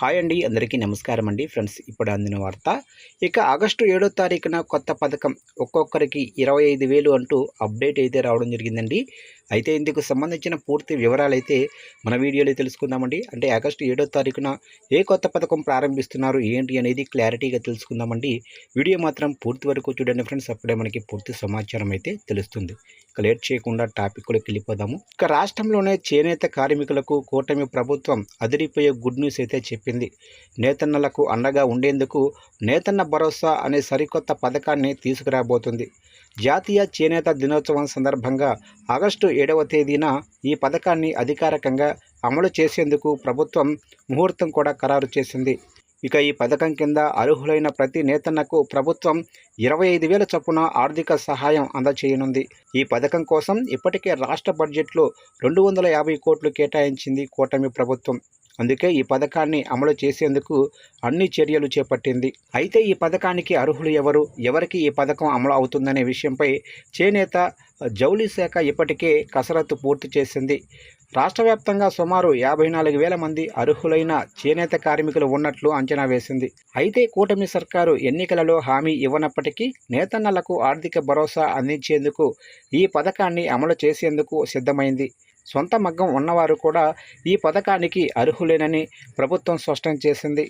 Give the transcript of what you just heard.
Hi అండి, అందరికీ నమస్కారం అండి. ఫ్రెండ్స్, ఇప్పుడు అందిన వార్త. ఇక ఆగస్టు 7వ తారీఖున కొత్త పథకం ఒక్కొక్కరికి 25,000 అంటూ అప్డేట్ అయితే రావడం జరిగిందండి. అయితే ఇందుకు సంబంధించిన పూర్తి వివరాలైతే మన వీడియోలో తెలుసుకుందామండి. అంటే ఆగస్టు 7వ తారీఖున ఏ కొత్త పథకం ప్రారంభిస్తున్నారు ఏంటి అనేది క్లారిటీగా తెలుసుకుందామండి. వీడియో మాత్రం పూర్తి వరకు చూడండి ఫ్రెండ్స్, అప్పుడే మనకి పూర్తి సమాచారం అయితే తెలుస్తుంది. ఇక లేట్ చేయకుండా టాపిక్లోకి వెళ్ళిపోదాము. ఇక రాష్ట్రంలోనే చేనేత కార్మికులకు కూటమి ప్రభుత్వం అదిరిపోయే గుడ్ న్యూస్ అయితే చెప్పింది. నేతన్నలకు అండగా ఉండేందుకు నేతన్న భరోసా అనే సరికొత్త పథకాన్ని తీసుకురాబోతుంది. జాతీయ చేనేత దినోత్సవం సందర్భంగా ఆగస్టు 7వ తేదీన ఈ పథకాన్ని అధికారికంగా అమలు చేసేందుకు ప్రభుత్వం ముహూర్తం కూడా ఖరారు చేసింది. ఇక ఈ పథకం కింద అర్హులైన ప్రతి నేతన్నకు ప్రభుత్వం 25,000 చొప్పున ఆర్థిక సహాయం అందచేయనుంది. ఈ పథకం కోసం ఇప్పటికే రాష్ట్ర బడ్జెట్లో 250 కోట్లు కేటాయించింది కూటమి ప్రభుత్వం. అందుకే ఈ పథకాన్ని అమలు చేసేందుకు అన్ని చర్యలు చేపట్టింది. అయితే ఈ పథకానికి అర్హులు ఎవరికి ఈ పథకం అమలు అవుతుందనే విషయంపై చేనేత జౌళి శాఖ ఇప్పటికే కసరత్తు పూర్తి చేసింది. రాష్ట్ర వ్యాప్తంగా సుమారు 54,000 మంది అర్హులైన చేనేత కార్మికులు ఉన్నట్లు అంచనా వేసింది. అయితే కూటమి సర్కారు ఎన్నికలలో హామీ ఇవ్వనప్పటికీ నేతన్నలకు ఆర్థిక భరోసా అందించేందుకు ఈ పథకాన్ని అమలు చేసేందుకు సిద్ధమైంది. సొంత మగ్గం ఉన్నవారు కూడా ఈ పథకానికి అర్హులేనని ప్రభుత్వం స్పష్టం చేసింది.